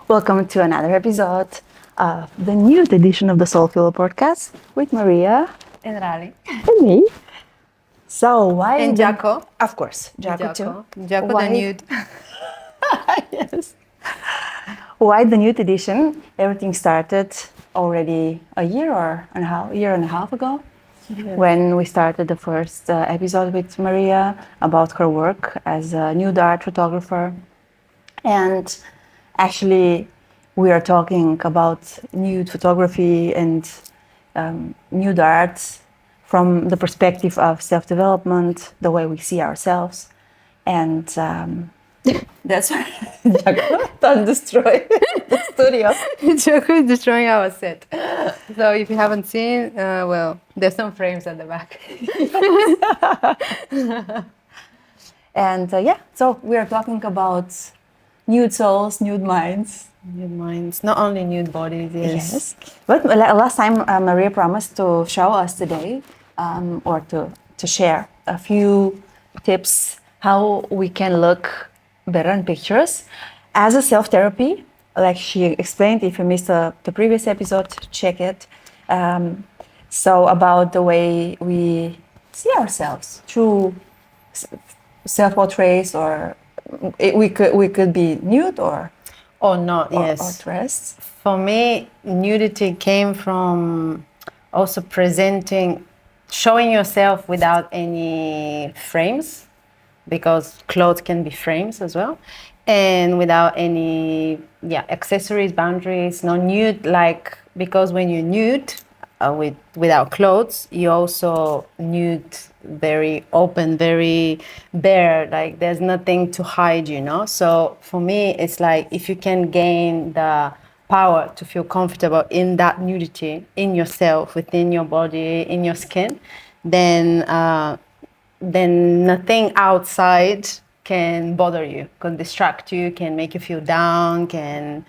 Welcome to another episode of the Nude Edition of the Soulful podcast with Mariya And Rali. and me. So why? And Jaco. Of course, Jaco too. Jaco Why- the nude. Yes. Why the Nude Edition? Everything started already a year and a half ago. When we started the first episode with Mariya about her work as a nude art photographer. And actually, we are talking about nude photography and nude art from the perspective of self-development, the way we see ourselves. And that's why don't destroy the studio. Jaco is destroying our set. So if you haven't seen, well, there's some frames at the back. And so we are talking about nude souls, nude minds. Nude minds, not only nude bodies, yes. But last time Mariya promised to show us today or to share a few tips how we can look better in pictures as a self-therapy. Like she explained, if you missed the previous episode, check it. So about the way we see ourselves through self-portraits, or we could be nude or not, yes. or dressed. For me, nudity came from also showing yourself without any frames, because clothes can be frames as well, and without any accessories, boundaries, no nude, like, because when you're nude without clothes, you also nude, very open, very bare, like there's nothing to hide, So for me, it's like if you can gain the power to feel comfortable in that nudity, in yourself, within your body, in your skin, then nothing outside can bother you, can distract you, can make you feel down, can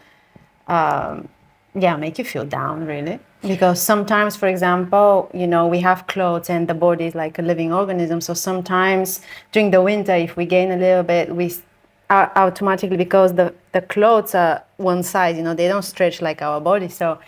make you feel down, really. Because sometimes, for example, we have clothes and the body is like a living organism. So sometimes during the winter, if we gain a little bit, we are automatically, because the clothes are one size, they don't stretch like our body. So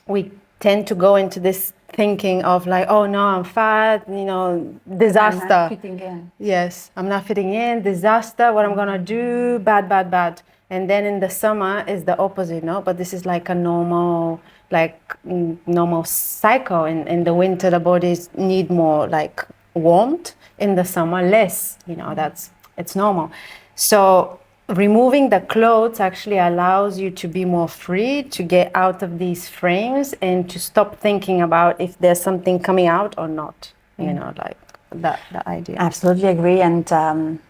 we tend to go into this thinking of like, oh no, I'm fat, disaster. I'm not fitting in. Yes, I'm not fitting in, disaster, what I'm gonna do, bad. And then in the summer is the opposite, no? But this is like a normal cycle. In the winter, the bodies need more like warmth. In the summer, less, it's normal. So removing the clothes actually allows you to be more free, to get out of these frames and to stop thinking about if there's something coming out or not, like that idea. Absolutely agree. And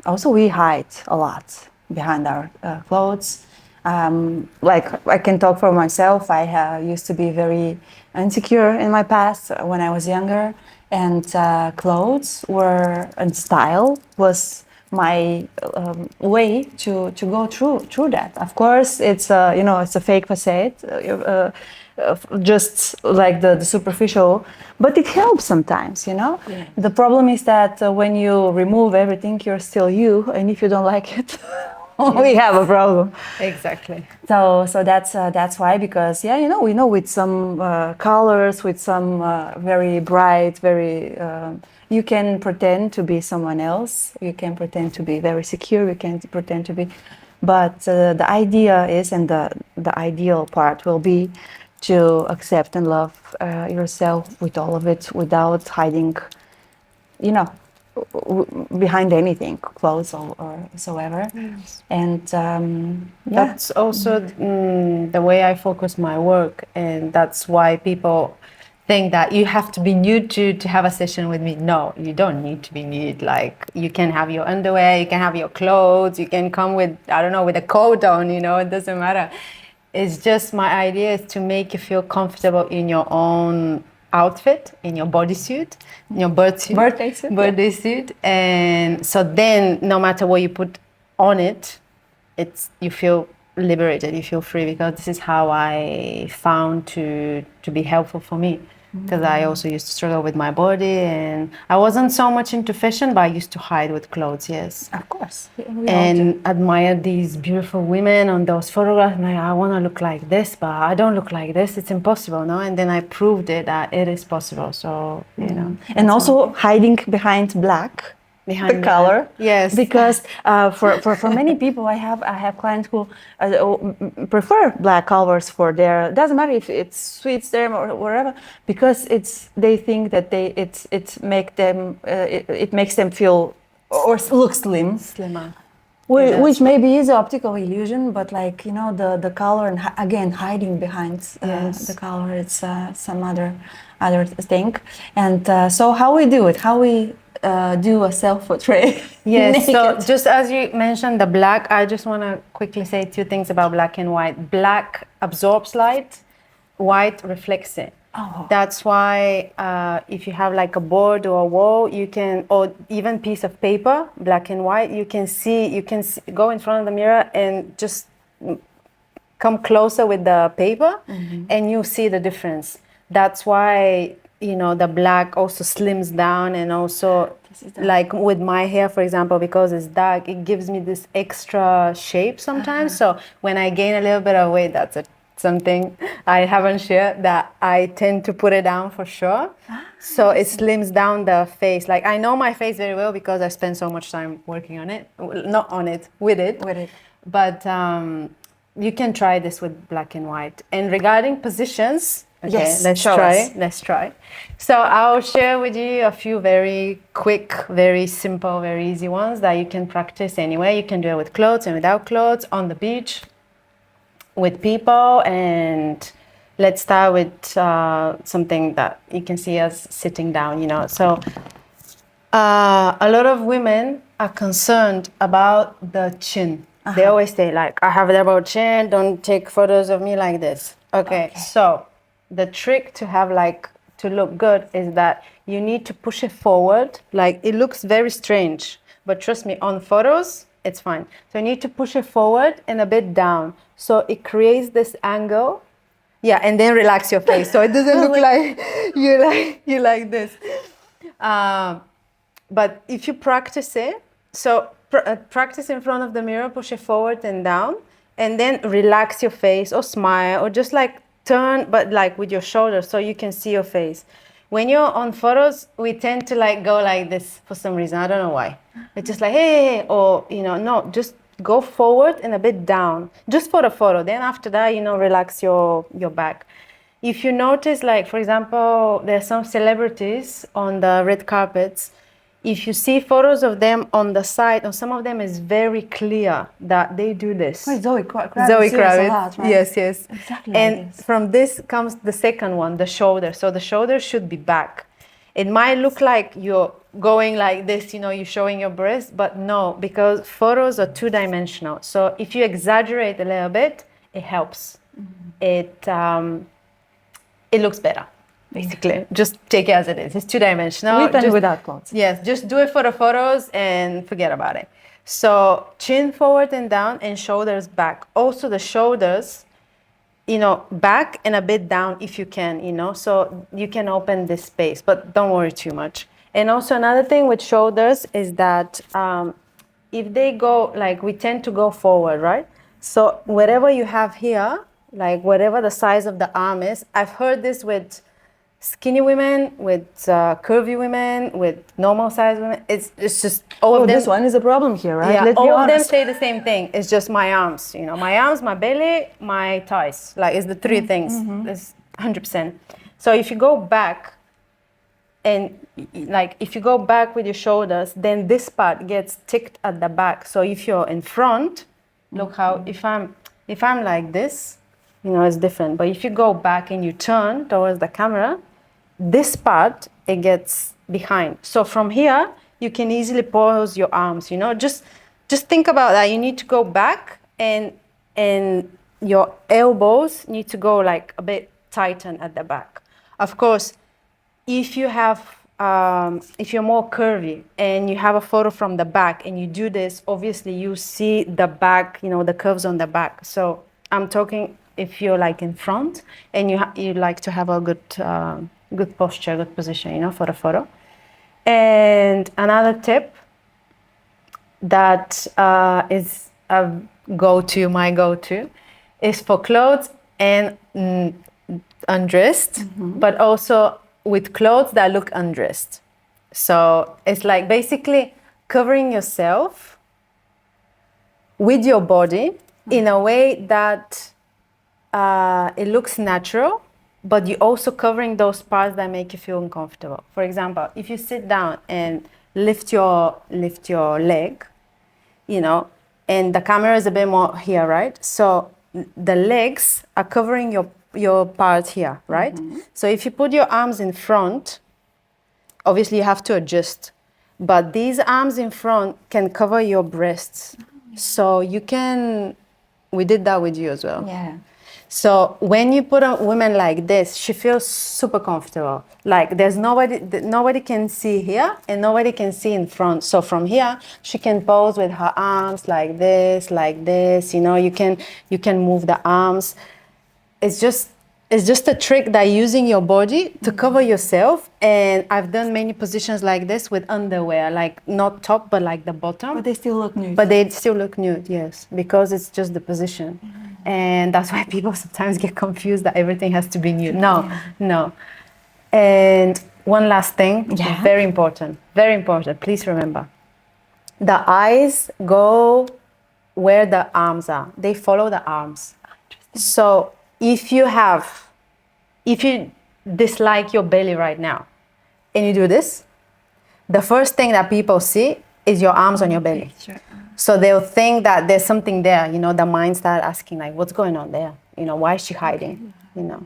also we hide a lot behind our clothes. Like I can talk for myself. I used to be very insecure in my past when I was younger, and clothes and style was my way to go through that. Of course, it's it's a fake facade, just like the superficial, but it helps sometimes. Yeah. The problem is that when you remove everything, you're still you, and if you don't like it, we have a problem. Exactly. So that's why, because we know with some colors, with some very bright, very you can pretend to be someone else. You can pretend to be very secure. You can pretend to be, but the idea is, and the ideal part will be to accept and love yourself with all of it, without hiding, behind anything, clothes or so ever. Yes. And that's also the way I focus my work, and that's why people think that you have to be nude to have a session with me. No, you don't need to be nude. Like, you can have your underwear, you can have your clothes, you can come with, I don't know, with a coat on, it doesn't matter. It's just, my idea is to make you feel comfortable in your own outfit, in your bodysuit, in your birthday suit. And so then no matter what you put on it, you feel liberated, you feel free, because this is how I found to be helpful for me. because I also used to struggle with my body, and I wasn't so much into fashion, but I used to hide with clothes, yes. Of course. And admire these beautiful women on those photographs. Like, I want to look like this, but I don't look like this. It's impossible, no? And then I proved it that it is possible. So, you know. And also hiding behind black. The color, yes, because for many people, I have clients who prefer black colors for their. Doesn't matter if it suits them or whatever, because they think that it makes them feel or look slimmer. Which maybe is an optical illusion, but like the color and again hiding behind the color, it's some other thing. And so how we do it? How we do a self-portrait? Yes, so just as you mentioned the black, I just want to quickly say two things about black and white. Black absorbs light, white reflects it. Oh. That's why if you have like a board or a wall, or even piece of paper, black and white, you can go in front of the mirror and just come closer with the paper, and you see the difference. That's why the black also slims down, and also like with my hair, for example, because it's dark, it gives me this extra shape sometimes. So when I gain a little bit of weight, that's something I haven't shared, that I tend to put it down for sure. So it slims down the face. Like, I know my face very well because I spend so much time working on it, not on it, with it. But you can try this with black and white. And regarding positions, okay, let's try. So I'll share with you a few very quick, very simple, very easy ones that you can practice anywhere. You can do it with clothes and without clothes, on the beach, with people. And let's start with something that you can see us sitting down, So a lot of women are concerned about the chin. They always say, like, I have a double chin, don't take photos of me like this. Okay. So the trick to look good is that you need to push it forward. Like, it looks very strange, but trust me, on photos, it's fine. So you need to push it forward and a bit down. So it creates this angle. Yeah, and then relax your face. So it doesn't look like you like this. But if you practice it, so practice in front of the mirror, push it forward and down, and then relax your face or smile or just like turn, but like with your shoulders so you can see your face. When you're on photos, we tend to like go like this for some reason. I don't know why. It's just like, hey, or, no, just go forward and a bit down, just for the photo. Then after that, relax your back. If you notice, like, for example, there's some celebrities on the red carpets. If you see photos of them on the side, or some of them is very clear that they do this. Wait, Zoe Kravitz. Lot, right? Yes. Exactly. And from this comes the second one, the shoulder. So the shoulder should be back. It might look like you're going like this, you're showing your breast, but no, because photos are two-dimensional. So if you exaggerate a little bit, it helps. It looks better. Basically, just take it as it is. It's two-dimensional. With and without clothes. Yes, just do it for the photos and forget about it. So chin forward and down and shoulders back. Also the shoulders, back and a bit down if you can, so you can open this space, but don't worry too much. And also another thing with shoulders is that if they go, like, we tend to go forward, right? So whatever you have here, like whatever the size of the arm is, I've heard this with skinny women, with curvy women, with normal size women. It's just all of them. This one is a problem here, right? Yeah, all of them say the same thing. It's just my arms, my arms, my belly, my thighs. Like, it's the three things. It's 100%. So if you go back, and like if you go back with your shoulders, then this part gets ticked at the back. So if you're in front, look how if I'm like this, it's different. But if you go back and you turn towards the camera, this part, it gets behind. So from here, you can easily pose your arms, Just think about that. You need to go back, and your elbows need to go like a bit tighten at the back. Of course, if you have, if you're more curvy and you have a photo from the back and you do this, obviously you see the back, the curves on the back. So I'm talking if you're like in front and you like to have a good good posture, good position, you know, for the photo. And another tip that is a go-to, my go-to, is for clothes and undressed, but also with clothes that look undressed. So it's like basically covering yourself with your body in a way that it looks natural, but you're also covering those parts that make you feel uncomfortable. For example, if you sit down and lift your leg, you know, and the camera is a bit more here, right? So the legs are covering your part here, right? So if you put your arms in front, obviously you have to adjust, but these arms in front can cover your breasts. So you can, we did that with you as well. Yeah. So when you put a woman like this, she feels super comfortable. Like there's nobody can see here and nobody can see in front. So from here, she can pose with her arms like this, you know, you can move the arms. It's just a trick that using your body to cover yourself. And I've done many positions like this with underwear, like not top, but like the bottom. But they still look nude. But they still look nude, yes, because it's just the position. And that's why people sometimes get confused that everything has to be nude. No, no. And one last thing, very important, please remember. The eyes go where the arms are. They follow the arms. So if you dislike your belly right now and you do this, the first thing that people see is your arms on your belly. So they'll think that there's something there, you know, the mind start asking like, what's going on there? You know, why is she hiding? You know,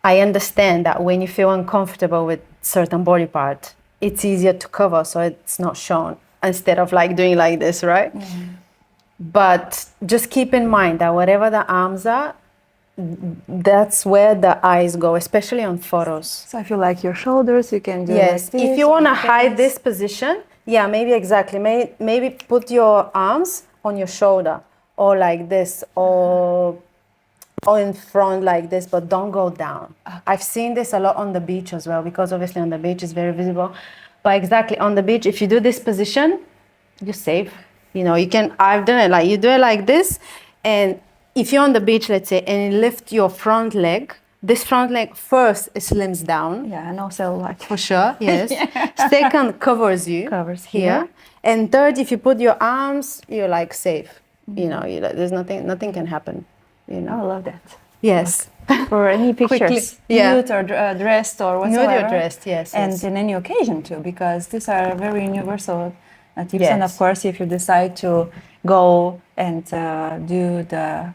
I understand that when you feel uncomfortable with certain body part, it's easier to cover so it's not shown instead of like doing like this, right? But just keep in mind that whatever the arms are, that's where the eyes go, especially on photos. So if you like your shoulders, you can do yes. like this. If you want to hide this position, yeah, maybe exactly. Maybe put your arms on your shoulder or like this or in front like this, but don't go down. Okay. I've seen this a lot on the beach as well, because obviously on the beach it's very visible. But exactly on the beach, if you do this position, you're safe. You know, you can, I've done it like, you do it like this, and if you're on the beach, let's say, and you lift your front leg, this front leg first slims down. Yeah, no cellulite. For sure, yes. Second, covers you. Covers here. And third, if you put your arms, you're like safe. You know, there's nothing can happen. You know. I love that. Yes. For any pictures, nude or dressed or whatsoever. Nude or dressed, yes. And yes. in any occasion too, because these are very universal tips. Yes. And of course, if you decide to go and do the,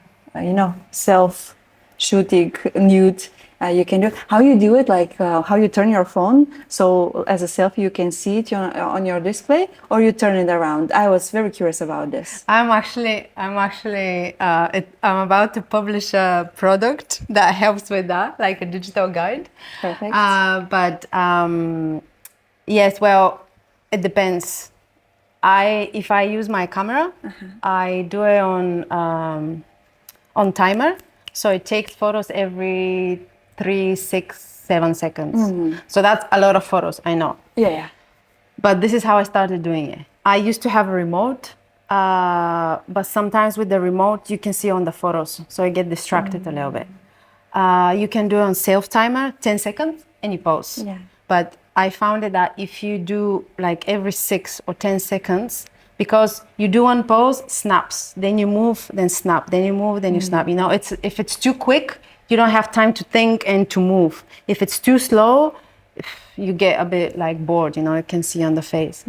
self-shooting nude, you can do. How you do it, like how you turn your phone, so as a selfie you can see it on your display, or you turn it around. I was very curious about this. I'm about to publish a product that helps with that, like a digital guide. Perfect. Yes, well, it depends. If I use my camera, I do it on timer, so it takes photos every 3, 6, 7 seconds. So that's a lot of photos, I know. Yeah. But this is how I started doing it. I used to have a remote, but sometimes with the remote you can see on the photos, so I get distracted a little bit. You can do it on self-timer, 10 seconds, and you pause. Yeah. But I found it that if you do like every 6 or 10 seconds, because you do one pose, snaps, then you move, then snap, then you move, then you snap. You know, if it's too quick, you don't have time to think and to move. If it's too slow, you get a bit like bored, you know, you can see on the face.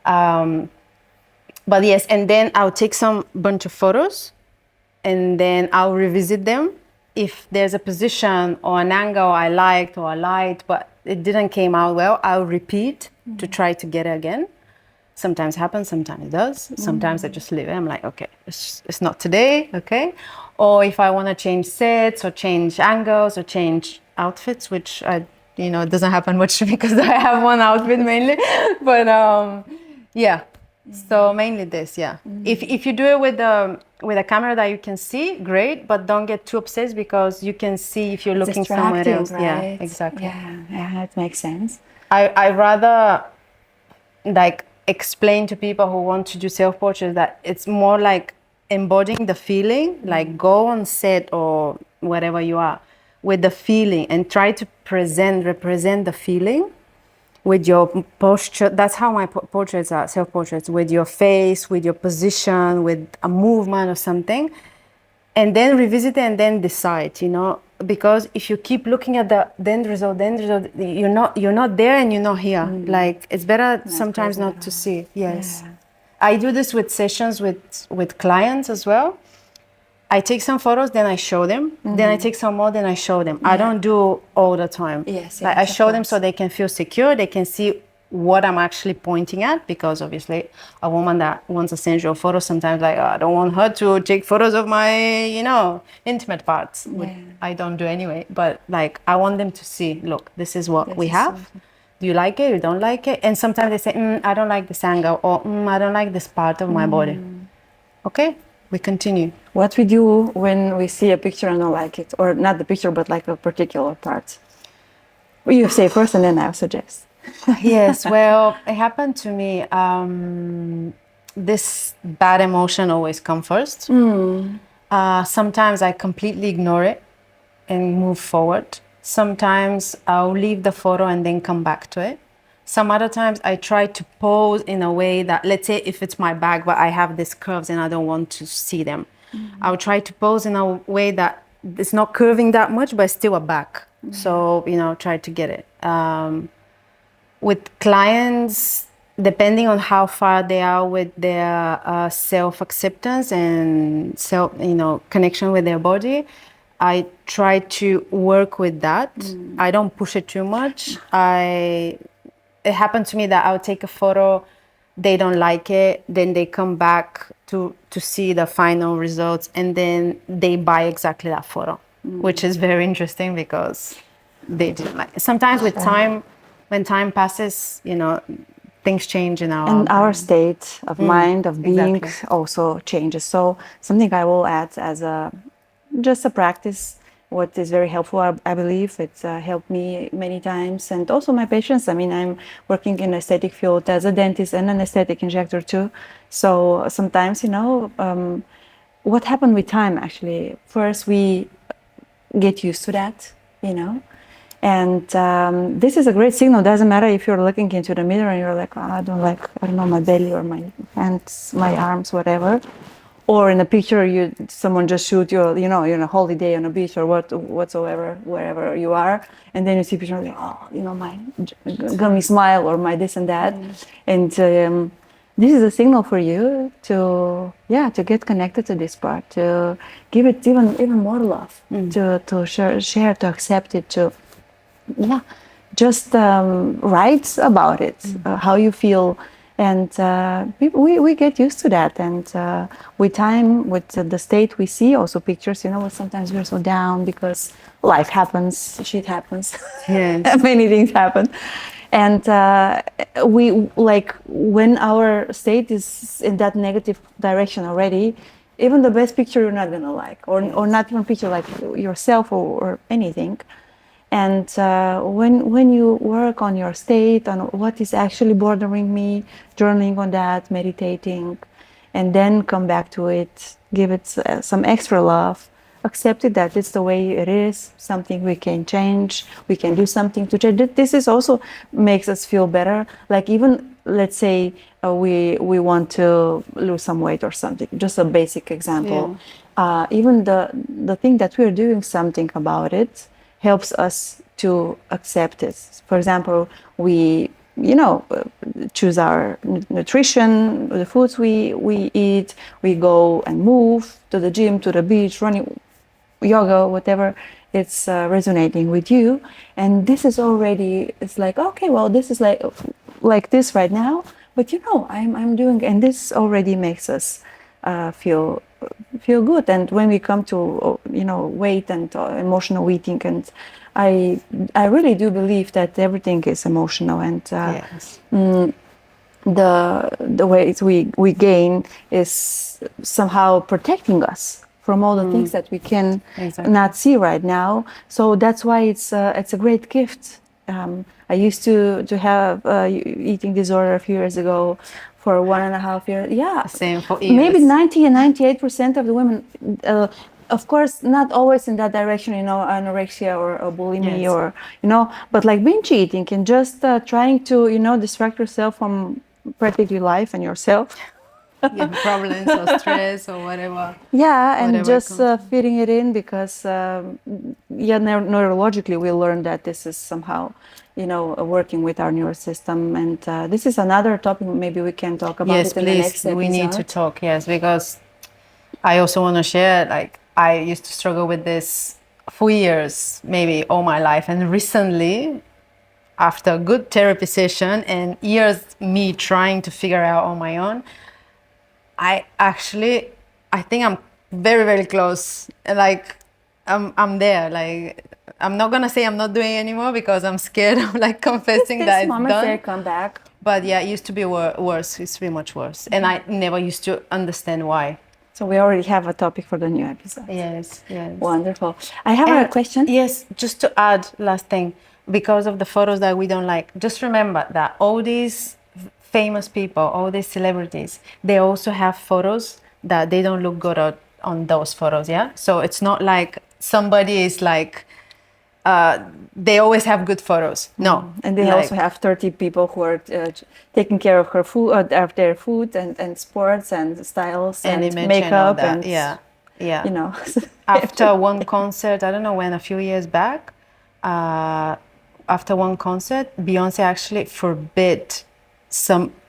But yes, and then I'll take some bunch of photos and then I'll revisit them. If there's a position or an angle I liked or I liked, but it didn't came out well, I'll repeat to try to get it again. Sometimes happens, sometimes it does. Sometimes I just leave it. I'm like, okay, it's not today, okay? Or if I want to change sets or change angles or change outfits, which it doesn't happen much because I have one outfit mainly. But yeah. So mainly this, yeah. If you do it with a camera that you can see, great, but don't get too obsessed because you can see if you're It's looking somewhere distracting, else. right? Yeah, exactly. Yeah, it makes sense. I rather like explain to people who want to do self-portraits that it's more like embodying the feeling, like go on set or wherever you are with the feeling and try to represent the feeling with your posture. That's how my portraits are, self-portraits, with your face, with your position, with a movement or something, and then revisit it and then decide, because if you keep looking at the end result, you're not there and you're not here. Like it's better sometimes not to see. Yes. Yeah. I do this with sessions with clients as well. I take some photos, then I show them. Then I take some more, then I show them. I don't do all the time. Yes, Like I of show them course. so they can feel secure. They can see what I'm actually pointing at, because obviously a woman that wants a sensual photo sometimes like, I don't want her to take photos of my, intimate parts. Which I don't do anyway. But like I want them to see, look, this is what we have. Do you like it? You don't like it? And sometimes they say, I don't like this angle, or I don't like this part of my body. Okay, we continue. What we do when we see a picture and don't like it, or not the picture, but like a particular part. You say first, and then I'll suggest. Yes, well, it happened to me. This bad emotion always comes first. Sometimes I completely ignore it and move forward. Sometimes I'll leave the photo and then come back to it. Some other times I try to pose in a way that, let's say if it's my back, but I have these curves and I don't want to see them. I'll try to pose in a way that it's not curving that much, but it's still a back. So, try to get it. With clients, depending on how far they are with their self-acceptance and connection with their body, I try to work with that. I don't push it too much. It happened to me that I'll take a photo, they don't like it, then they come back to see the final results, and then they buy exactly that photo, which is very interesting because they didn't like it. Sometimes with time, when time passes, things change in our and our state of mind, of being, exactly. also changes. So something I will add as just a practice, what is very helpful, I believe. It's helped me many times, and also my patients. I mean, I'm working in aesthetic field as a dentist and an aesthetic injector too. So sometimes, what happened with time, actually, first we get used to that, and this is a great signal. Doesn't matter if you're looking into the mirror and you're like, I don't know, my belly or my hands, my arms, whatever. Or in a picture, someone just shoot you, you're on a holiday on a beach or whatsoever, wherever you are, and then you see a picture like, my gummy smile or my this and that, and this is a signal for you to get connected to this part, to give it even more love, to share, to accept it, to just write about it, how you feel. And we get used to that, and with time, with the state we see also pictures, sometimes we're so down because life happens, shit happens, Yes. many things happen, and we like when our state is in that negative direction already, even the best picture you're not gonna like, or not even picture like yourself or anything. And when you work on your state, on what is actually bothering me, journaling on that, meditating, and then come back to it, give it some extra love, accept it that it's the way it is, something we can change, we can do something to change. This is also makes us feel better. Like even, let's say we want to lose some weight or something, just a basic example. Even the thing that we're doing something about it helps us to accept it. For example, we choose our nutrition, the foods we eat, we go and move to the gym, to the beach, running, yoga, whatever, it's resonating with you. And this is already, it's like, okay, well, this is like this right now, but I'm doing, and this already makes us feel good. And when we come to weight and emotional eating, and I really do believe that everything is emotional, and Yes. the weight we gain is somehow protecting us from all the things that we can Exactly. not see right now. So that's why it's a great gift. I used to have eating disorder a few years ago for 1.5 years. Yeah, Same for maybe years. 90 and 98% of the women. Of course, not always in that direction, anorexia or bulimia Yes. or, but like binge eating and just trying to, distract yourself from practically life and yourself. Yeah, problems or stress or whatever. Yeah, and Whatever just comes. fitting it in because, neurologically we learned that this is somehow, working with our nervous system. And this is another topic. Maybe we can talk about Yes, it in the next please. We need to episode. talk. Yes, because I also want to share. Like I used to struggle with this for years, maybe all my life, and recently, after a good therapy session and years me trying to figure out on my own, I think I'm very, very close. Like I'm there. Like I'm not gonna say I'm not doing it anymore because I'm scared of like confessing that This it's moment they done. come back. But yeah, it used to be worse. It used to be much worse, and I never used to understand why. So we already have a topic for the new episode. Yes, yes. Wonderful. I have a And question. yes, just to add last thing, because of the photos that we don't like, just remember that all these famous people, all these celebrities, they also have photos that they don't look good on those photos, yeah? So it's not like somebody is like, they always have good photos. No. And they like, also have 30 people who are taking care of her food, of their food and sports and styles and and image and all makeup that. and Yeah, yeah. you know. After one concert, I don't know when, a few years back, after one concert, Beyonce actually forbid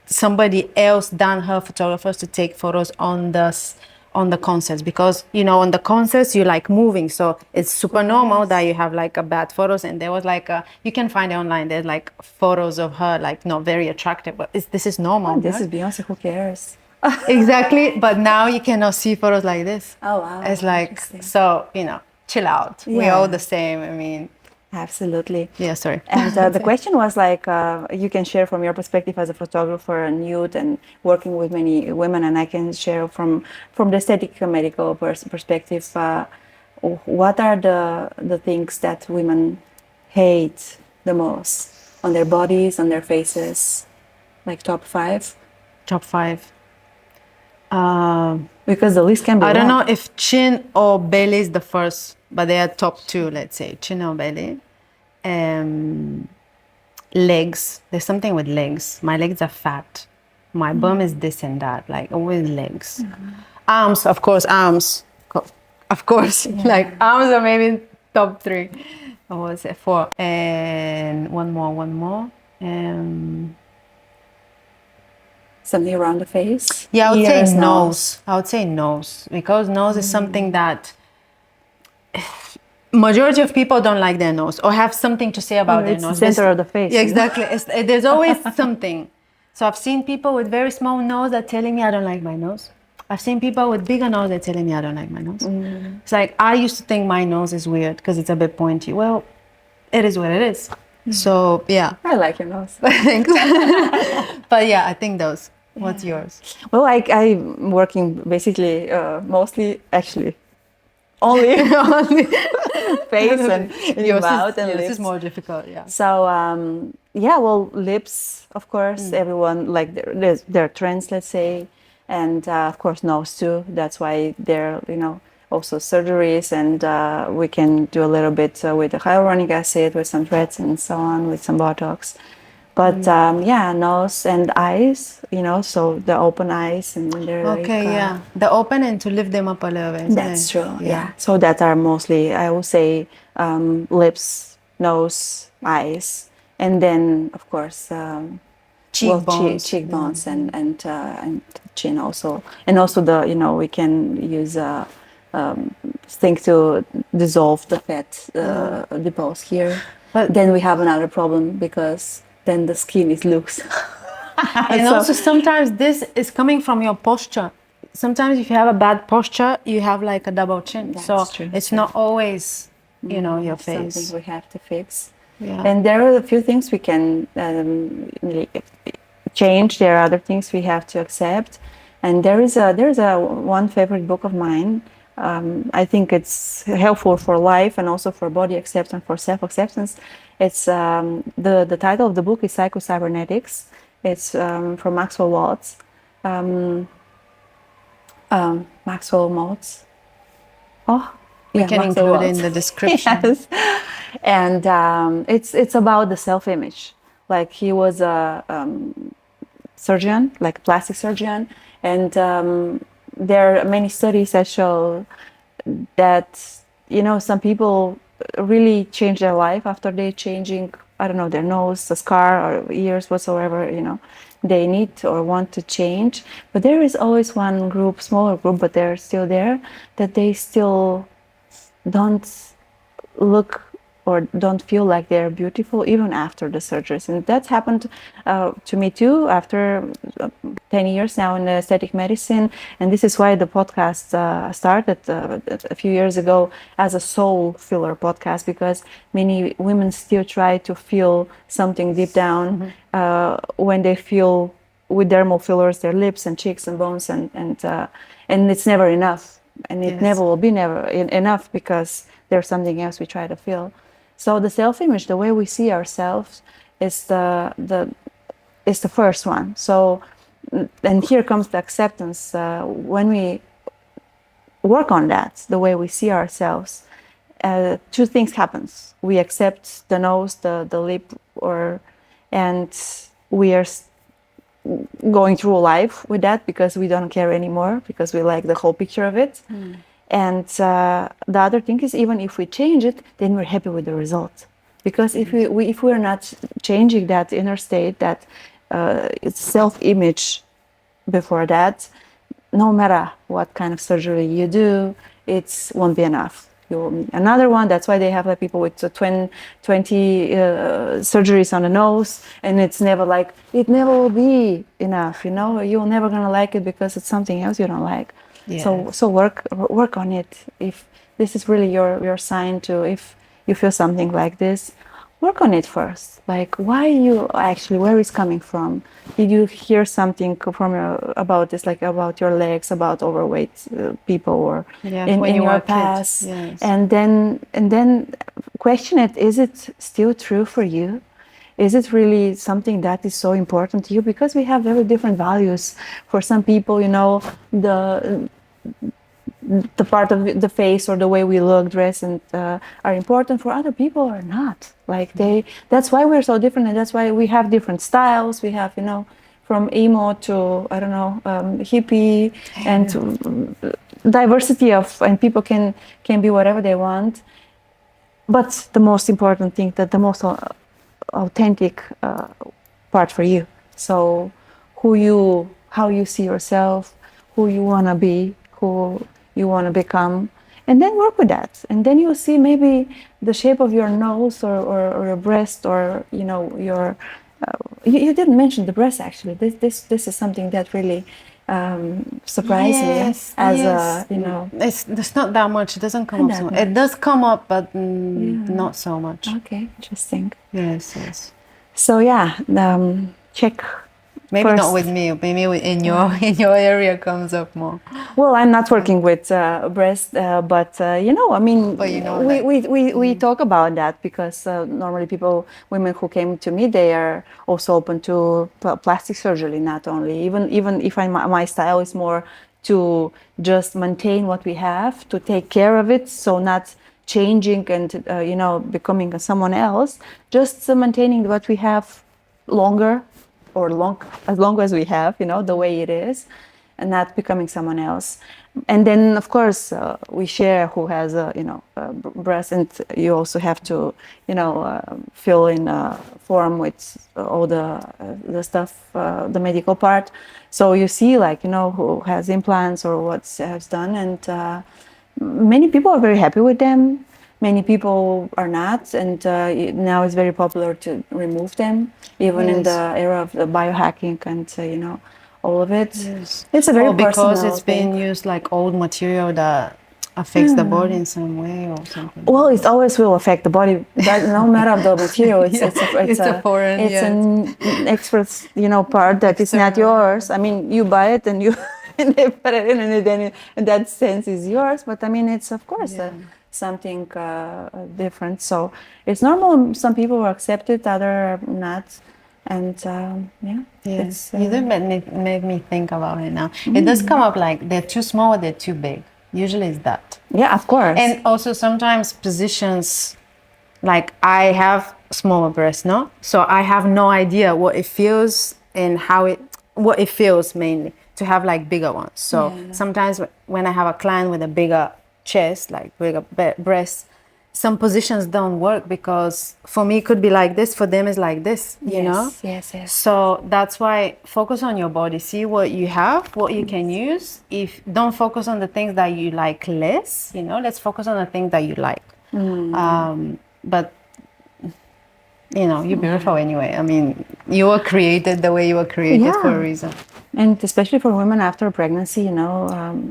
somebody else than her photographers to take photos on the concerts, because on the concerts you like moving, so it's super normal that you have like a bad photos. And there was like you can find it online, there's like photos of her like not very attractive, but this is normal. This right? is Beyonce, who cares? Exactly, but now you cannot see photos like this. Oh, wow. It's like, Interesting. so chill out. We're Yeah. all the same. I mean, Absolutely. yeah, sorry. And the question was like, you can share from your perspective as a photographer and nude and working with many women, and I can share from the aesthetic medical perspective. What are the things that women hate the most on their bodies, on their faces, like top 5? Top 5. Because the list can be I don't long. know if chin or belly is the first, but they are top 2, let's say, chin or belly. Legs. There's something with legs. My legs are fat. My bum is this and that, like always legs. Arms, of course, arms. Of course, like arms are maybe top 3. Or was it 4? And one more. Something around the face. Yeah, I would say Ears, nose. I would say nose, because nose is something that majority of people don't like their nose or have something to say about their It's the nose. center of the face. Yeah, you know? exactly. There's always something. So I've seen people with very small nose that telling me I don't like my nose. I've seen people with bigger nose that telling me I don't like my nose. It's like, I used to think my nose is weird because it's a bit pointy. Well, it is what it is. So yeah. I like your nose. Thanks. But yeah, I think those. What's yours? Well, I'm working basically mostly, actually, only face and mouth and yours lips. is more difficult, yeah. So yeah, well, lips, of course. Everyone like their trends, let's say, and of course nose too. That's why they're also surgeries, and we can do a little bit with the hyaluronic acid, with some threads and so on, with some Botox. But yeah, nose and eyes, so the open eyes and they're Okay, like, yeah. The open and to lift them up a little bit. Isn't that's it? true. Yeah. So that are mostly, I would say, lips, nose, eyes, and then of course, Cheekbones. cheekbones and chin also, and also we can use thing to dissolve the fat depots here. But- then we have another problem because then the skin is loose. And also sometimes this is coming from your posture. Sometimes if you have a bad posture, you have like a double chin. That's so true. it's not always, your face. Something we have to fix. Yeah. And there are a few things we can change. There are other things we have to accept. And there is a one favorite book of mine. I think it's helpful for life and also for body acceptance, for self-acceptance. It's the title of the book is Psycho-Cybernetics. It's from Maxwell Maltz. Maxwell Maltz. Oh, We yeah, can Maxwell include it in Maltz. the description. Yes. And it's about the self-image. Like he was a surgeon, like plastic surgeon, and there are many studies that show that some people really change their life after they changing, I don't know, their nose, a scar, or ears, whatsoever they need or want to change. But there is always one group, smaller group, but they're still there, that they still don't look or don't feel like they're beautiful even after the surgeries. And that's happened to me too after 10 years now in aesthetic medicine. And this is why the podcast started a few years ago as a soul filler podcast, because many women still try to feel something deep down when they feel with dermal fillers their lips and cheeks and bones, and it's never enough. And it never will be enough, because there's something else we try to feel. So the self-image, the way we see ourselves, is the first one. So, and here comes the acceptance. When we work on that, the way we see ourselves, two things happens. We accept the nose, the lip, and we are going through life with that because we don't care anymore, because we like the whole picture of it. And the other thing is, even if we change it, then we're happy with the result. Because if we're not changing that inner state, that it's self-image before that, no matter what kind of surgery you do, it won't be enough. You will need another one. That's why they have like people with 20 surgeries on the nose, and it never will be enough. You're never gonna like it because it's something else you don't like. Yeah. So work on it. If this is really your sign to, if you feel something like this, work on it first. Like, where is coming from? Did you hear something from about this, like about your legs, about overweight people, or in your past? Yes. And then question it. Is it still true for you? Is it really something that is so important to you? Because we have very different values. For some people, the part of the face or the way we look, dress, and are important. For other people, are not. Like that's why we're so different, and that's why we have different styles. We have, from emo to, I don't know, hippie, and diversity and people can be whatever they want. But the most important thing, that the most authentic part for you. So how you see yourself, who you want to be, who you want to become, and then work with that. And then you'll see maybe the shape of your nose or your breast, or your you didn't mention the breast, actually. This is something that really surprised me, as it's not that much. It doesn't come up so much. It does come up, but not so much. Okay, interesting. Yes. So check. Maybe first. Not with me. Maybe in your area comes up more. Well, I'm not working with breast, but we talk about that, because normally women who came to me, they are also open to plastic surgery. Not only, even if my style is more to just maintain what we have, to take care of it, so not changing and becoming someone else, just maintaining what we have longer. As long as we have, the way it is, and not becoming someone else. And then, of course, we share who has breast, and you also have to, fill in a form with all the stuff, the medical part. So you see, who has implants or what has done, and many people are very happy with them. Many people are not, and now it's very popular to remove them, even in the era of the biohacking and all of it. Yes. It's a very personal because it's being used like old material that affects the body in some way or something. Well, it always will affect the body. That no matter the material, it's It's an expert, part that is not yours. I mean, you buy it and you and they put it in, and then in that sense is yours. But I mean, it's of course something different. So it's normal. Some people will accept it, other not. And Yes, you did make me think about it now. It does come up like they're too small or they're too big. Usually it's that. Yeah, of course. And also sometimes positions, like I have smaller breasts, no? So I have no idea what it feels and what it feels mainly to have like bigger ones. So sometimes when I have a client with a bigger chest, like bigger breasts, some positions don't work because for me it could be like this, for them it's like this, you know? Yes. So that's why focus on your body, see what you have, what you can use. If don't focus on the things that you like less, let's focus on the things that you like. But you're beautiful anyway. I mean, you were created the way you were created for a reason. And especially for women after pregnancy,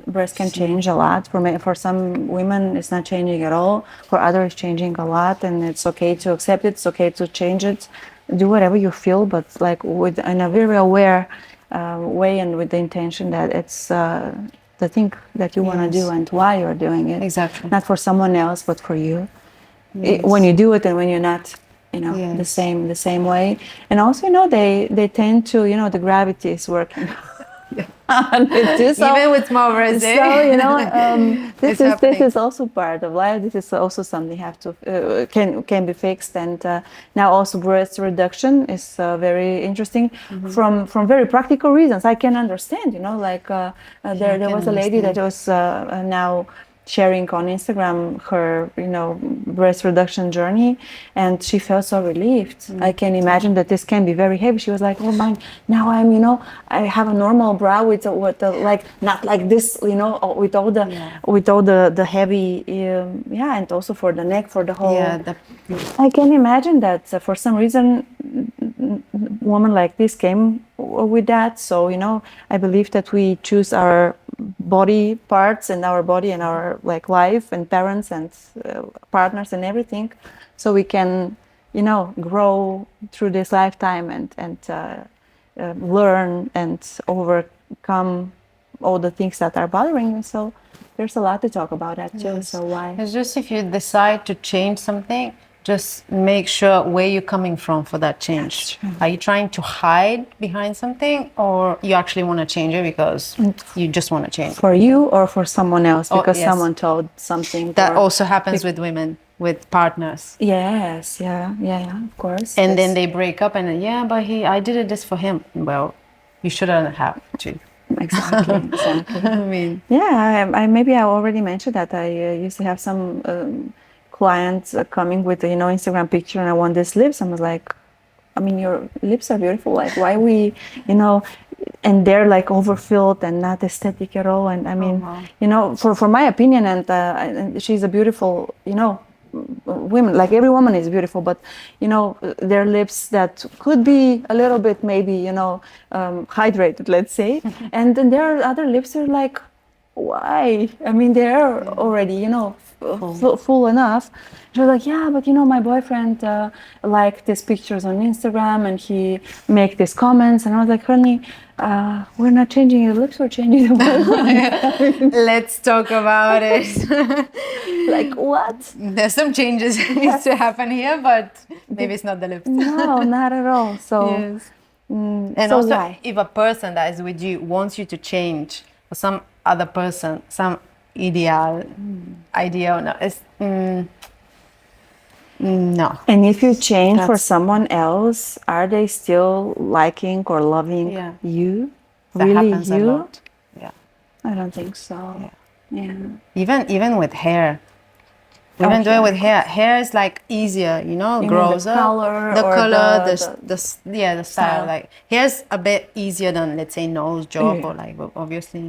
breast can change a lot. For some women, it's not changing at all. For others, it's changing a lot, and it's okay to accept it. It's okay to change it. Do whatever you feel, but like in a very aware way, and with the intention that it's the thing that you want to do and why you're doing it. Exactly. Not for someone else, but for you. When you do it, and when you're not. The same way, and also they tend to the gravity is working even with small breasts. So this is also part of life. This is also something have to can be fixed, and now also breast reduction is very interesting from very practical reasons. I can understand, there was a lady that was now sharing on Instagram her, breast reduction journey, and she felt so relieved. I can imagine that this can be very heavy. She was like, "Oh my, now I have a normal bra with like not like this, with all the heavy, and also for the neck, for the whole." I can imagine that for some reason, woman like this came with that. So I believe that we choose our body parts and our body and our life and parents and partners and everything, so we can grow through this lifetime and learn and overcome all the things that are bothering you. So there's a lot to talk about that too. So why? It's just if you decide to change something, just make sure where you're coming from for that change. Are you trying to hide behind something, or you actually want to change it because you just want to change it? For you or for someone else, because someone told something. That also happens with women, with partners. Yes, yeah, of course. And then they break up and but I did this for him. Well, you shouldn't have to. Exactly. I mean, I maybe I already mentioned that I used to have some clients coming with Instagram picture, and I want these lips. I was like, I mean, your lips are beautiful. Like, why we, and they're like overfilled and not aesthetic at all. And I mean, for my opinion, and she's a beautiful, women, like every woman is beautiful, but their lips that could be a little bit maybe hydrated, let's say, and then there are other lips that are like, why? I mean, they're already full enough. She was like, but my boyfriend liked these pictures on Instagram, and he make these comments, and I was like, honey, we're not changing your lips, we're changing the world. Let's talk about it. Like, what? There's some changes needs to happen here, but maybe it's not the lips. No, not at all. So and so also why? If a person that is with you wants you to change, or some other person, some idea or no, it's no. And if you change for someone else, are they still liking or loving you? That really happens you? a lot. Yeah. I don't think so. Yeah. Even with hair. Even doing with hair. Hair is like easier, grows the up. color The or color, the style. Like hair's a bit easier than, let's say, nose job or obviously,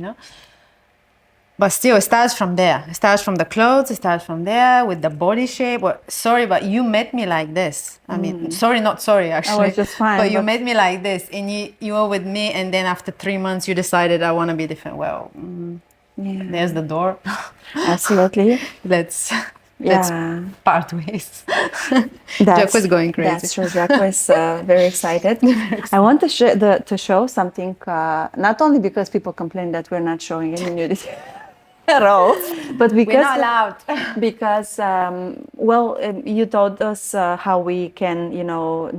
But still, it starts from there. It starts from the clothes. It starts from there with the body shape. Sorry, but you met me like this. I mean, not sorry, actually. I was just fine. But you met me like this, and you were with me, and then after 3 months, you decided I want to be different. Well, Yeah. There's the door. Absolutely. let's Yeah. part ways. That's, Jack was going crazy. That's true. Jack was very excited. I want to show something, not only because people complain that we're not showing any nudity at all, but because We're not allowed. because you told us how we can,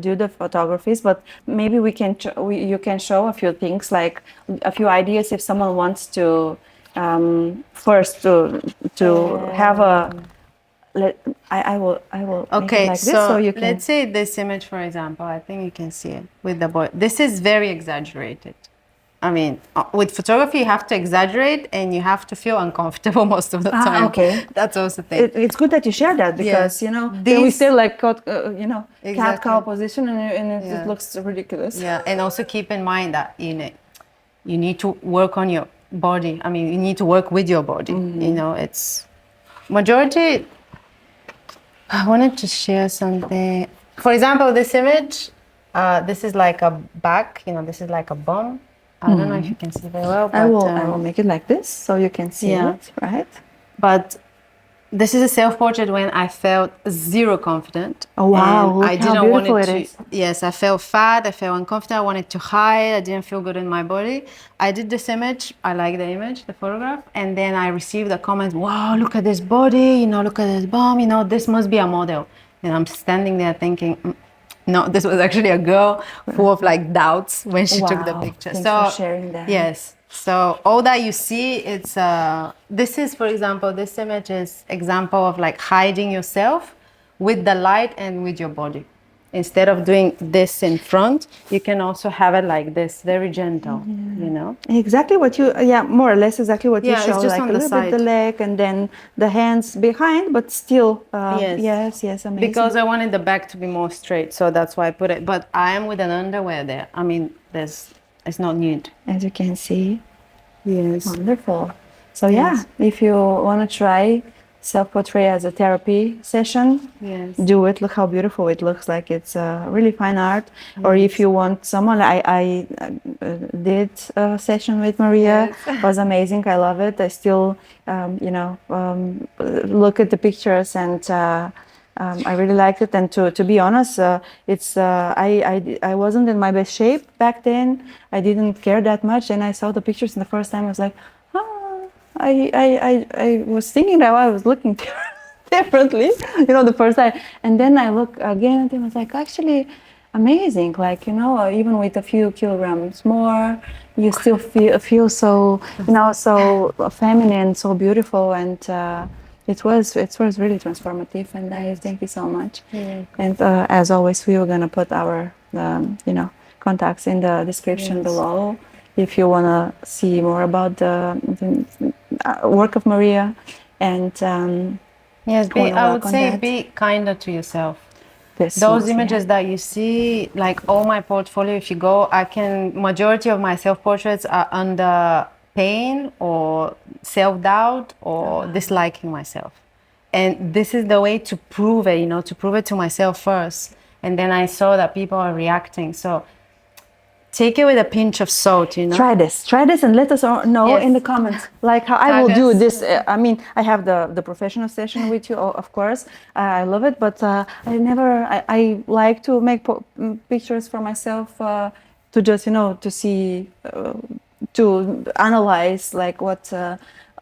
do the photographies, but maybe we can you can show a few things, like a few ideas if someone wants to first to have a. I will make it Okay, like this so you can. let's say this image, for example. I think you can see it with the boy. This is very exaggerated. I mean, with photography, you have to exaggerate and you have to feel uncomfortable most of the time. Okay. That's also the thing. It's good that you share that because, then we still like, cat cow position and it looks ridiculous. Yeah, and also keep in mind that, you need to work on your body. I mean, you need to work with your body. It's majority. I wanted to share something. For example, this image, this is like a back, this is like a bum. I don't know if you can see very well. But, I will make it like this so you can see it, right? But this is a self-portrait when I felt zero confident. Oh wow! I didn't want it to. Yes, I felt fat. I felt uncomfortable. I wanted to hide. I didn't feel good in my body. I did this image. I like the image, the photograph, and then I received a comment. Wow! Look at this body. Look at this bum. This must be a model. And I'm standing there thinking. No, this was actually a girl full of like doubts when she took the picture. Thanks for sharing that. Yes. So all that you see, it's this is, for example, this image is example of like hiding yourself with the light and with your body. Instead of doing this in front, you can also have it like this, very gentle, Exactly what you, more or less exactly what you showed, it's just like on a the little side. bit the leg and then the hands behind, but still, yes, amazing. Because I wanted the back to be more straight, so that's why I put it. But I am with an underwear there. I mean, it's not nude. As you can see. Yes. Wonderful. So if you want to try self-portrait as a therapy session, do it. Look how beautiful it looks, like it's really fine art. Or if you want someone, I did a session with Mariya. It was amazing. I love it. I still look at the pictures and I really liked it. And to be honest, it's I wasn't in my best shape back then. I didn't care that much, and I saw the pictures and the first time I was like, I was thinking that I was looking differently, the first time. And then I look again and I was like, actually amazing. Like, even with a few kilograms more, you still feel so, so feminine, so beautiful. And it was really transformative. And I thank you so much. And as always, we were going to put our, contacts in the description below. If you want to see more about the work of Mariya, and I would say be kinder to yourself. Those images that you see, like all my portfolio, if you go, majority of my self-portraits are under pain or self-doubt or disliking myself. And this is the way to prove it, to prove it to myself first. And then I saw that people are reacting. So take it with a pinch of salt, Try this and let us know in the comments, like how I will do this. I mean, I have the professional session with you, of course. I love it, but I like to make pictures for myself to just, to see, to analyze like what,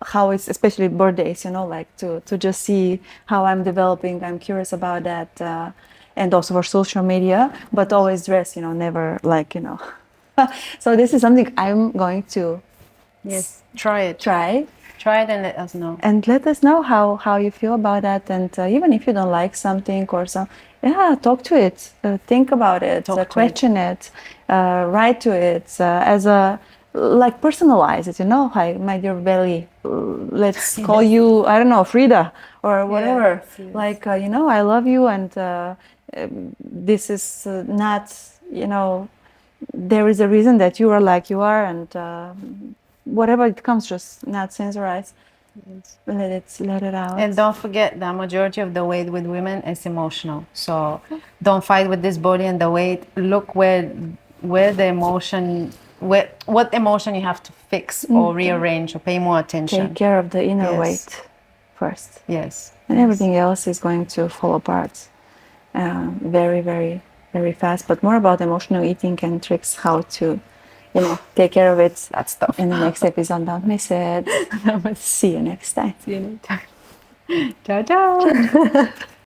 how it's, especially birthdays, like to just see how I'm developing. I'm curious about that. And also for social media, but always dress, never like, So this is something I'm going to try it and let us know. And let us know how you feel about that. And even if you don't like something or talk to it, think about it, question it, write to it as a, like personalize it, hi, my dear belly, let's call you, I don't know, Frida or whatever. Like, I love you, and this is not, there is a reason that you are like you are, and whatever it comes, just not censorize. Let it out. And don't forget that majority of the weight with women is emotional. So don't fight with this body and the weight. Look where the emotion what emotion you have to fix or rearrange or pay more attention. Take care of the inner Yes. weight first. Yes. And everything else is going to fall apart very, very, very fast. But more about emotional eating and tricks how to, take care of it. That stuff. In the next episode. Don't miss it. See you next time. See you next time. Ciao, ciao.